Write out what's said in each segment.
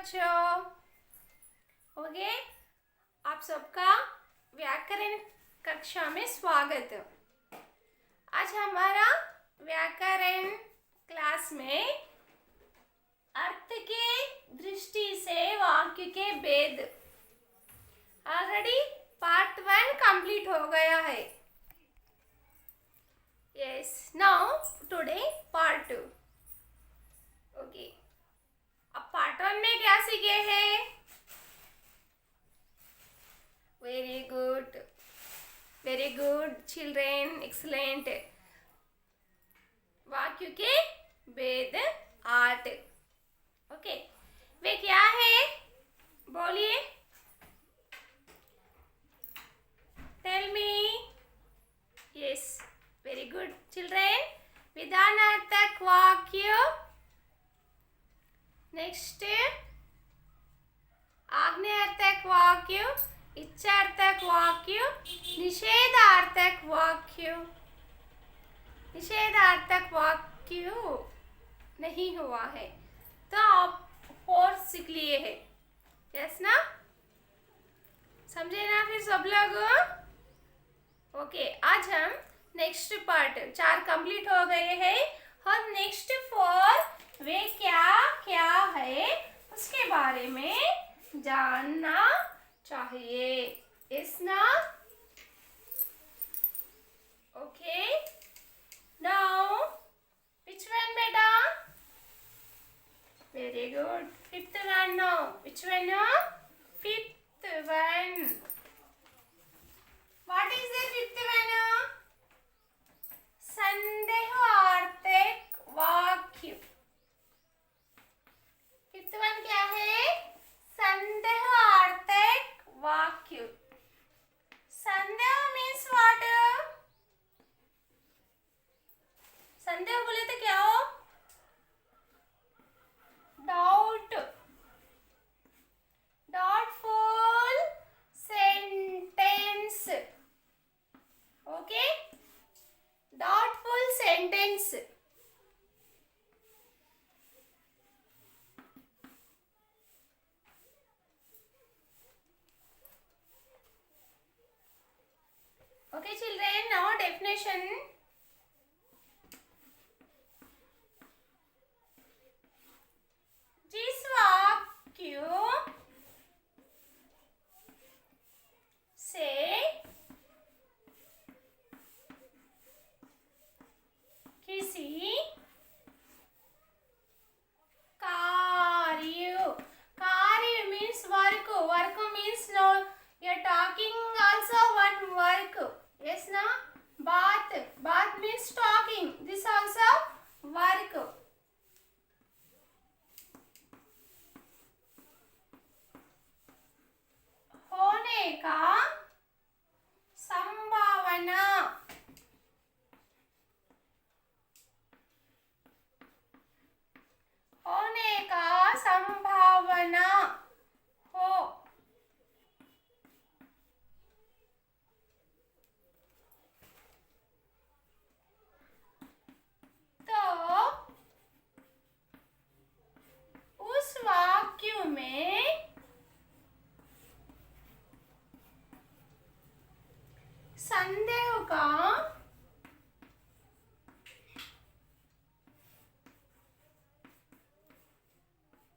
बच्चों। ओके, आप सबका व्याकरण कक्षा में स्वागत है। आज हमारा व्याकरण क्लास में अर्थ के दृष्टि से वाक्य के भेद ऑलरेडी पार्ट 1 कंप्लीट हो गया है। Yes, now today part 2। Okay, अब पार्ट 1 में क्या सीखे हैं? Very good children, excellent. वाक्य के भेद आर्ट। ओके, वे क्या है बोलिए, tell me. Yes, very good children. विधानार्थक वाक्य, नेक्स्ट आज्ञार्थक वाक्य, इच्छार्थक वाक्य, निषेधार्थक वाक्य। निषेधार्थक वाक्य नहीं हुआ है तो आप 4 सीख लिए हैं। यस ना, समझे ना फिर सब लोग? ओके, आज हम नेक्स्ट पार्ट 4 कंप्लीट हो गए हैं और नेक्स्ट 4 वे क्या क्या है उसके बारे में जानना चाहिए। यस ना? ओके, नाउ which one बेटा? Very good, 5th one now. Which one? 5th one. What is the 5th one? संदेहार्थक वाक्य। 5th one क्या है? संदेहार्थक वाक्य। संदेह मीन्स व्हाट? संदेह बोले तो क्या हो? Doubt, doubtful sentence. Okay, doubtful sentence. Okay children, now definition. जिस वाक्य से किसी कार्य means work means no, you're talking also one work. Yes na? bath means talking, this also work. होने का संभावना, होने का संभावना हो। तो उस वाक्य में संदेह का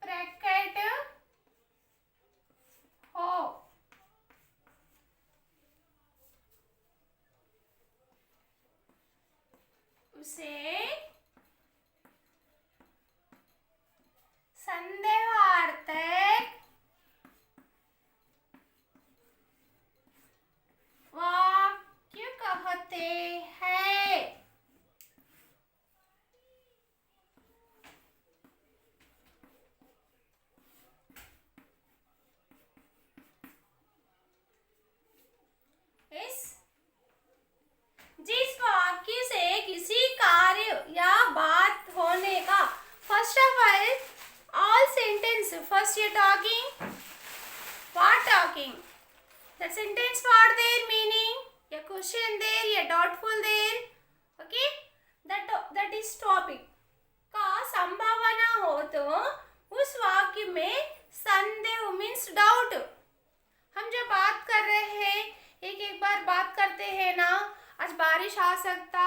प्रकट हो। उसे संदेहार्थक वाक्य कहते हैं। जिस वाक्य से किसी कार्य या बात होने का, first of all sentence, first you're talking, what talking? The sentence what their meaning? A question there, a doubtful there. Okay, that is topic का संभावना हो तो उस वाक्य में सकता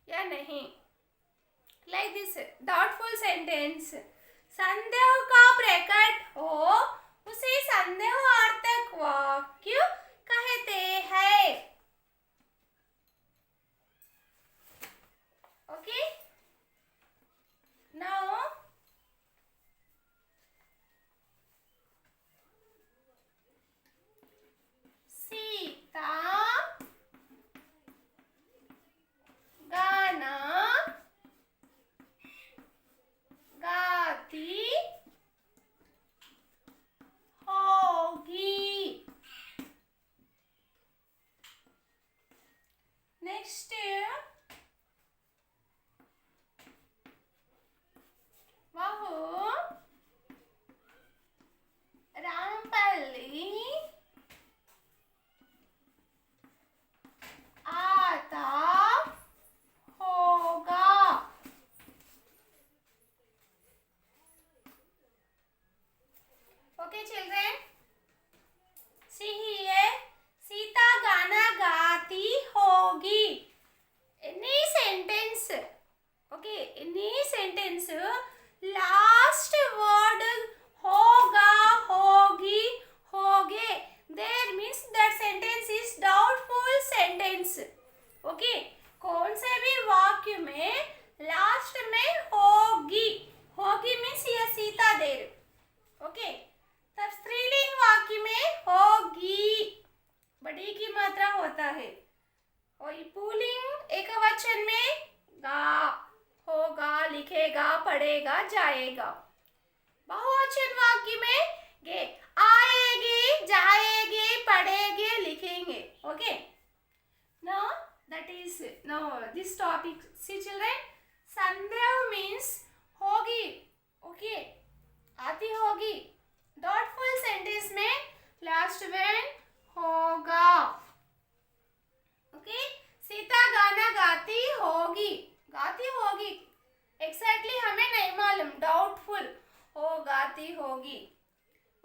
या नहीं. Like this doubtful sentence. संदेह का प्रकट हो उसे संदेहार्थक वाक्य कहते हैं. Okay? Now सीता गाना गाती होगी. नेक्स्ट वह रामपल्ली आता होगा. Okay children, see here, Sita गाना गाती होगी. Any sentence, okay, any sentence last word होगा, होगी, होगे, there means that sentence is doubtful sentence. Okay, कौन से भी वाक्य में लास्ट में होगी, होगी means यह सीता देर. Okay, तब स्त्रीलिंग वाक्य में होगी बड़ी की मात्रा होता है. और पुल्लिंग एक वचन में गा, होगा, लिखेगा, पढ़ेगा, जाएगा. बहुवचन वाक्य में गे, आएगी, जाएगी, पढ़ेंगे, लिखेंगे. Okay, now that is now this topic. See children, संदेह means होगी. ओके, आती होगी. डॉटफुल सेंटेंस में लास्ट when होगा. ओके, सीता गाना गाती होगी, गाती होगी एग्जैक्टली हमें नहीं मालूम, डाउटफुल हो गाती होगी.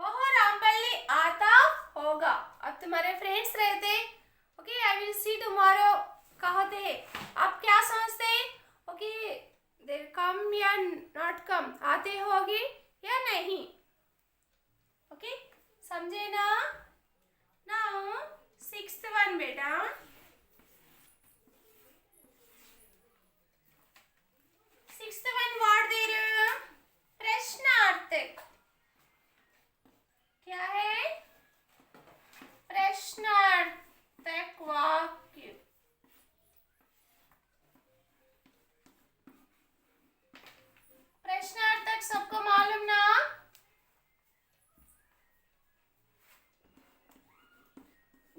वह रामपल्ली आता होगा. अब तुम्हारे फ्रेंड्स रहते. Okay, I will see tomorrow कहते आप क्या समझते. ओके, देर कम या नॉट कम, आते होगी या नहीं. ओके, समझे ना. नाउ 6th one बेटा. 6th one what दे रहे हो. प्रश्नार्थक. क्या है. प्रश्नार्थक वाक्य. प्रश्नार्थक सबको मालूम ना.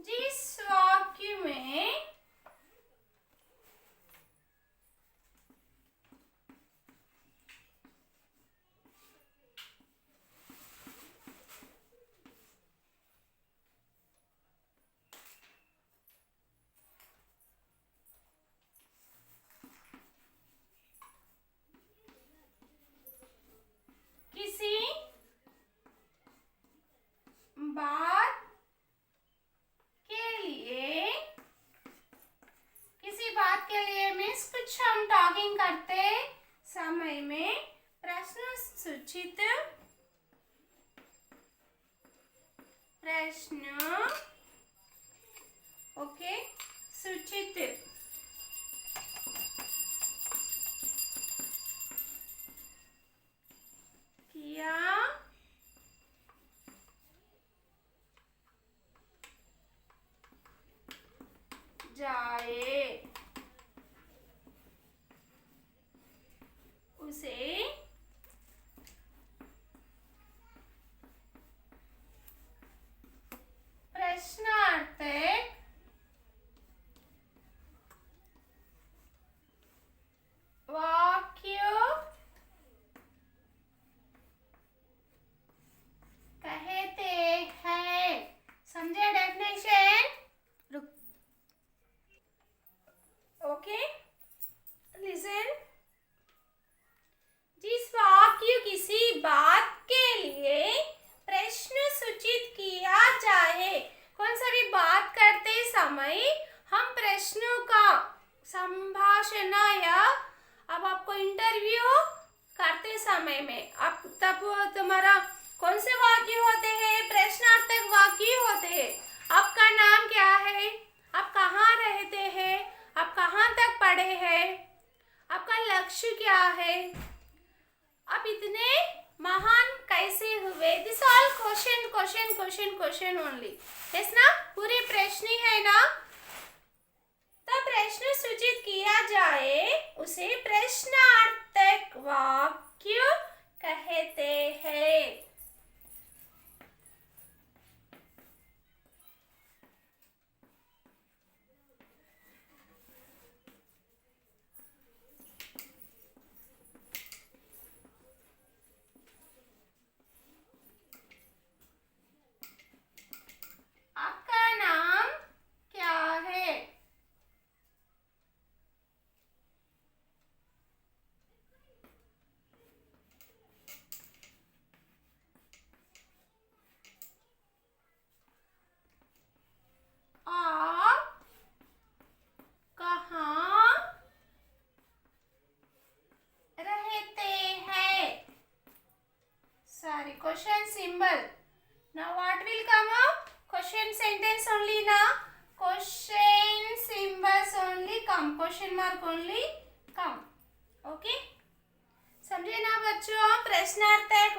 जिस वाक्य में किसी बात के लिए, किसी बात के लिए मीन्स कुछ हम टॉकिंग करते समय में प्रश्न सूचित, प्रश्न ओके सूचित किया जाए, उसे प्रश्नार्थक वाक्य कहते हैं. समझे डेफिनेशन. आप तब तुम्हारा कौन से वाक्य होते हैं? प्रश्नार्थक वाक्य होते हैं। आपका नाम क्या है? आप कहाँ रहते हैं? आप कहाँ तक पढ़े हैं? आपका लक्ष्य क्या है? आप इतने महान कैसे हुए? This all question question question question only, yes ना? पूरे प्रश्न ही है ना? तब प्रश्न सूचित किया जाए उसे प्रश्नार्थक वाक्य कहते हैं। आपका नाम क्या है? आप कहाँ रहते हैं? Sorry, question symbol. Now what will come up? Question sentence only na? Question symbols only come. Question mark only come. Okay? समझे ना बच्चों? प्रश्नार्थक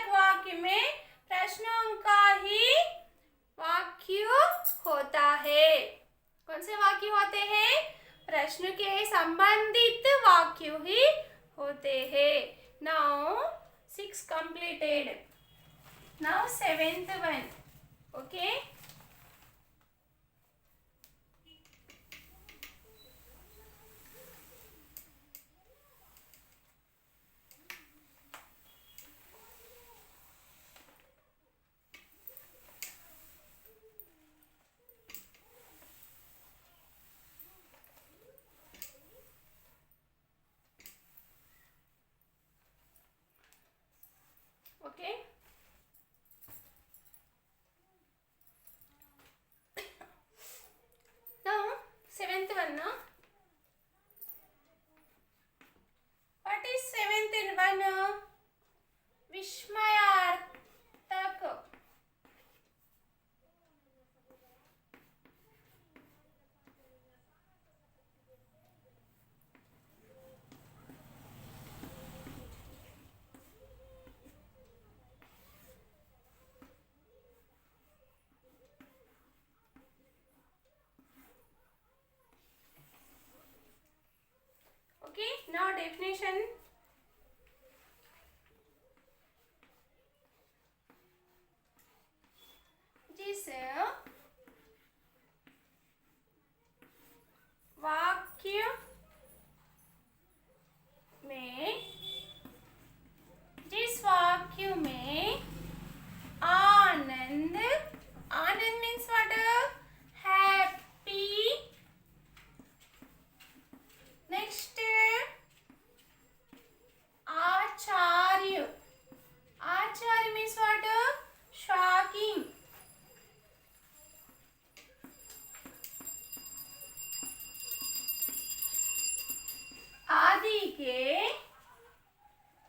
वाक्य में प्रश्नों का ही वाक्य होता है। कौन से वाक्य होते हैं? प्रश्न के संबंधित वाक्य ही होते हैं। Now 6 completed. Now 7th one. Okay? Okay? Now 7th one na? What is 7th one? विस्मयार्थक। Okay, now definition. जिस वाक्य में आनंद means what? Happy. Next, Acharya means what? Shocking. आदि के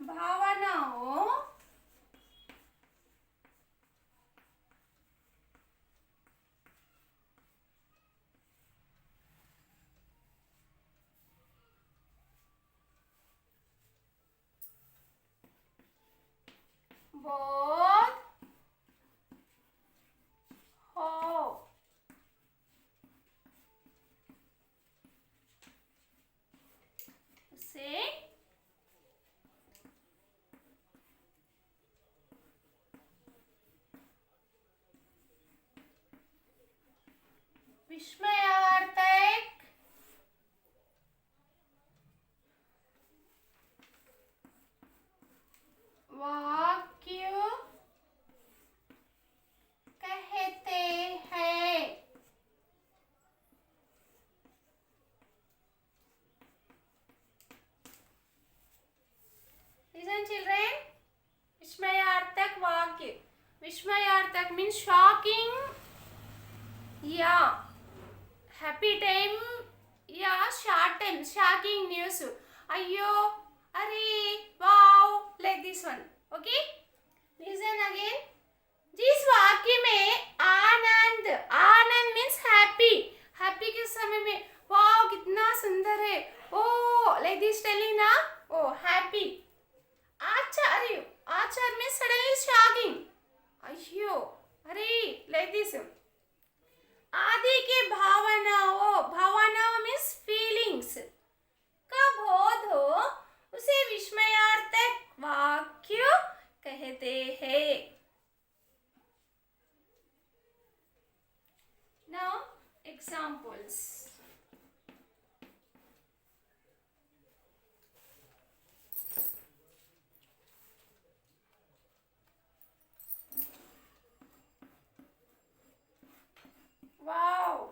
भावनाओं बोध हो। उसे विस्मयार्थक वाक्य कहते हैं। Listen children, विस्मयार्थक वाक्य। विस्मयार्थक means shocking या हैप्पी टाइम या शॉर्ट टाइम शॉकिंग न्यूज। अయ్యో, अरे, this one. Okay, listen again. जिस वाक्य में आनंद, आनंद मीन्स हैप्पी, हैप्पी के समय में वाओ कितना सुंदर है, ओ लाइक दिस टेलिंग ना, ओ हैप्पी. आचार्य, आचार्य मीन्स सडनली शॉकिंग, अयो अरे लाइक दिस. आदि के भावनाओं, भावनाओं मीन्स फीलिंग्स का बोध हो उसे विस्मयार्थक वाक्य कहते हैं. Now examples. Wow.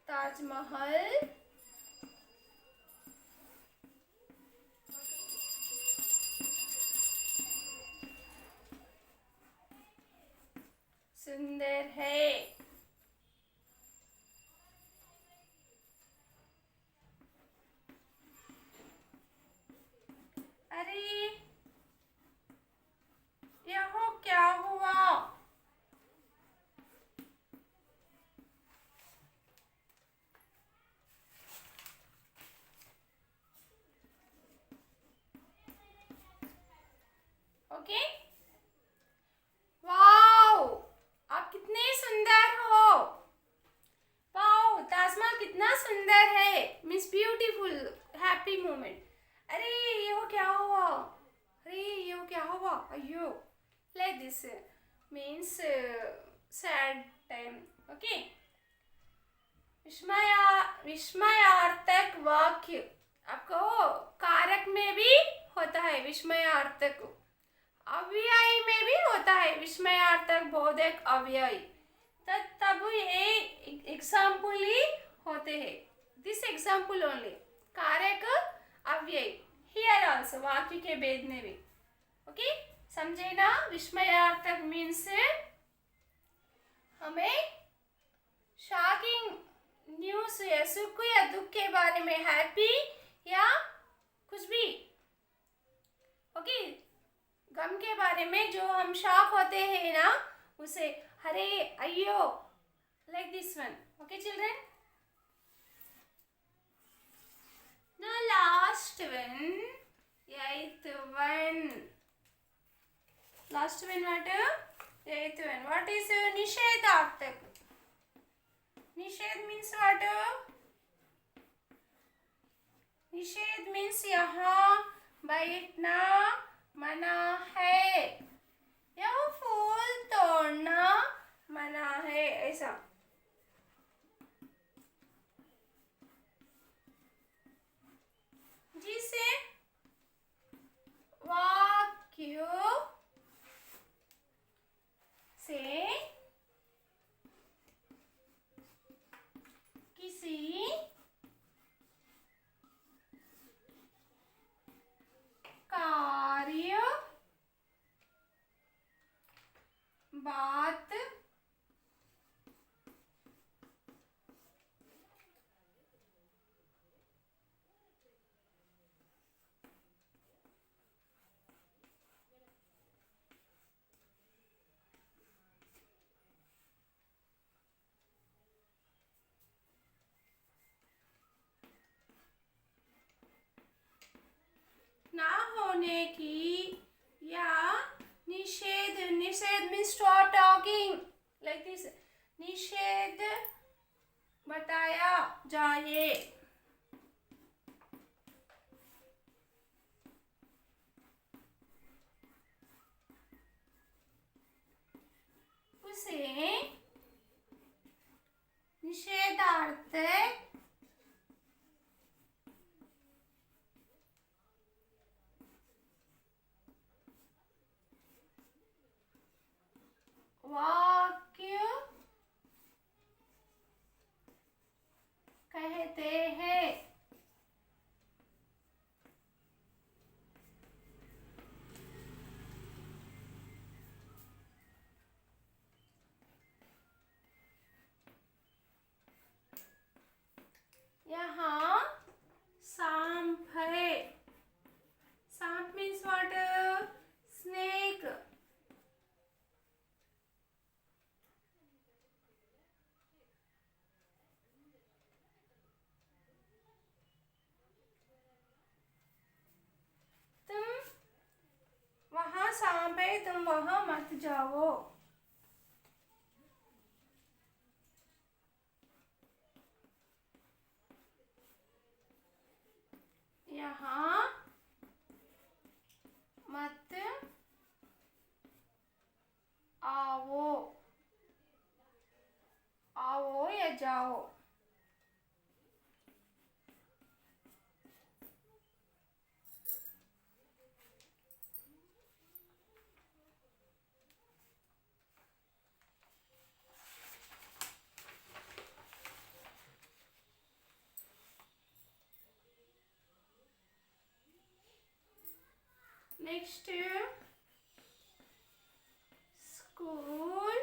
Taj Mahal. सुंदर है. अरे यह क्या हुआ? ओके. वाओ आप कितने सुंदर हो. वाओ ताजमहल कितना सुंदर है मीन्स ब्यूटीफुल हैप्पी मोमेंट. अरे ये क्या हुआ, अरे ये क्या हुआ, अयो like this means sad time. Okay. विस्मयार्थक वाक्य आपको कारक में भी होता है, विस्मयार्थक अव्यय में भी होता है, विस्मयार्थक बोधक अव्यय. तब ये एग्जाम्पल ही होते हैं. दिस एग्जाम्पल ओनली कारक अव्यय हियर आल्सो वाक्य के भेद में भी. ओके समझे ना. विस्मयार्थक मीन्स हमें शॉकिंग न्यूज या सुख या दुख के बारे में, हैप्पी या कुछ भी. ओके गम के बारे में जो हम शॉक होते हैं ना उसे अरे अयो like this one. Okay children. Now last one, eighth one. Last one what? Eighth one. What is निषेधार्थक? निषेध means what? निषेध means यहाँ बैठना मना है, यह फूल तोड़ना मना है, ऐसा. जिसे वाक्य से किसी कार्य बात ना होने की या निषेध, निषेध means stop talking like this. निषेध बताया जाए. उसे निषेधार्थक वाक्य कहते हैं. यहाँ सांभर शाम है तुम वहां मत जाओ। यहाँ मत आओ, आओ या जाओ। नेक्स्ट स्कूल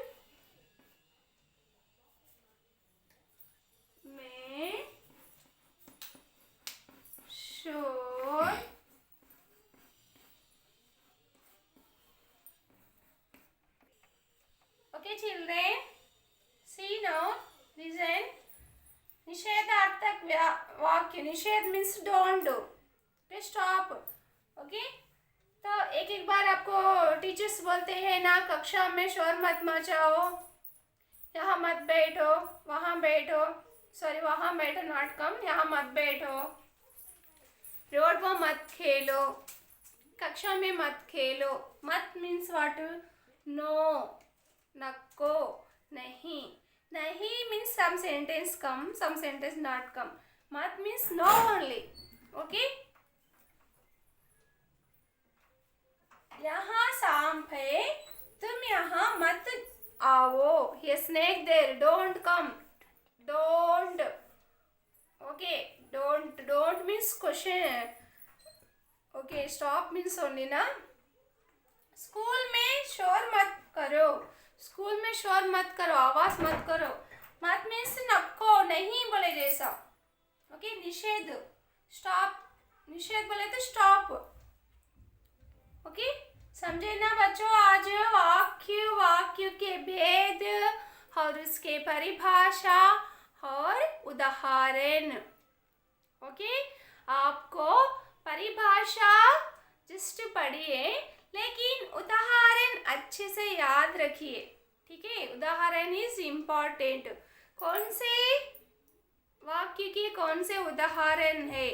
में शोर ओके चिल्ड्रेन, सी नाउ लिसन। निषेधार्थक वाक्य, निषेध means don't do, stop. Okay, तो एक एक बार आपको टीचर्स बोलते हैं ना कक्षा में शोर मत मचाओ, यहाँ मत बैठो, वहाँ बैठो, सॉरी वहाँ बैठो नॉट कम, यहाँ मत बैठो, रोड पर मत खेलो, कक्षा में मत खेलो। मत मीन्स व्हाट? नो, नको, नहीं। नहीं means some sentence come, some sentence not come. मत means no only. Okay? यहाँ सांप है, तुम यहाँ मत आओ. Here snake there, don't come. Don't. Okay, don't means question. Okay, stop means only ना. स्कूल में शोर मत करो, स्कूल में शोर मत करो, आवाज मत करो. मत मीन्स नको, नहीं बोले जैसा. ओके, निषेध, स्टॉप. निषेध बोले तो स्टॉप. ओके, समझे ना बच्चों? आज वाक्य के भेद और उसके परिभाषा और उदाहरण. ओके, आपको परिभाषा जस्ट पढ़िए, लेकिन उदाहरण अच्छे से याद रखिए. ठीक है, उदाहरण इज इम्पॉर्टेंट. कौन से वाक्य के कौन से उदाहरण है?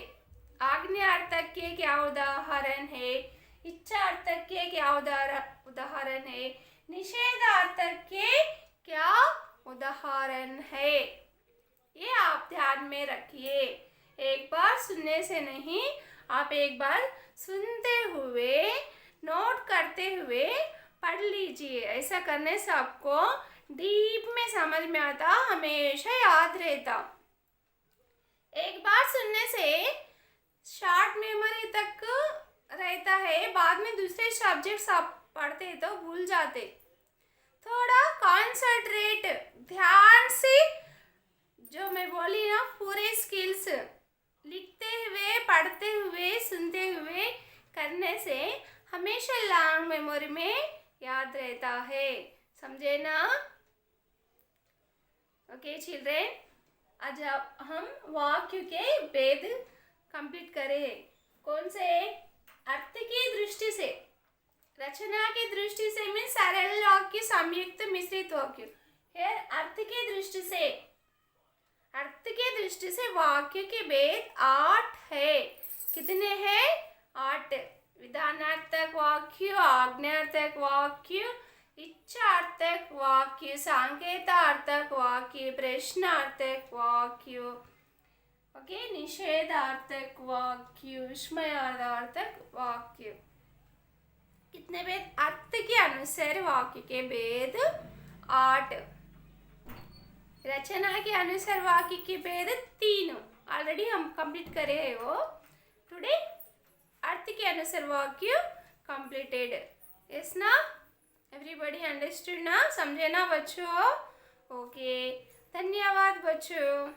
आज्ञार्थक के क्या उदाहरण है? इच्छार्थक के क्या उदाहरण है? निषेधार्थक के क्या उदाहरण है? ये आप ध्यान में रखिए. एक बार सुनने से नहीं, आप एक बार सुनते हुए, नोट करते हुए पढ़ लीजिए. ऐसा करने से आपको डीप में समझ में आता, हमेशा याद रहता. एक बार सुनने से शॉर्ट मेमोरी तक रहता है, बाद में दूसरे सब्जेक्ट्स आप पढ़ते तो भूल जाते. थोड़ा कॉन्सेंट्रेट, ध्यान से, जो मैं बोली ना, पूरे स्किल्स लिखते हुए, पढ़ते हुए, सुनते हुए करने से हमेशा लॉन्ग मेमोरी में याद रहता है. समझे ना? ओके चिल्ड्रेन, आज हम वाक्य के भेद कंप्लीट करें. कौन से? अर्थ की दृष्टि से, रचना की दृष्टि से मीन्स सरल वाक्य, संयुक्त, मिश्रित वाक्य. अर्थ की दृष्टि से, अर्थ की दृष्टि से वाक्य के भेद 8 है. कितने हैं? 8. विधानार्थक वाक्य, आज्ञार्थक वाक्य, इच्छार्थक वाक्य, संकेतार्थक वाक्य, प्रश्नार्थक वाक्य. ओके, निषेधार्थक वाक्य, विस्मयार्थक वाक्य. कितने भेद? अर्थ के अनुसार वाक्य के भेद 8. रचना के अनुसार वाक्य के भेद 3. ऑलरेडी हम कंप्लीट करे हैं वो. टुडे अर्थ के अनुसार वाक्य कंप्लीटेड. यस ना? एवरीबॉडी अंडरस्टूड ना? समझे ना बच्चों? ओके, धन्यवाद बच्चों.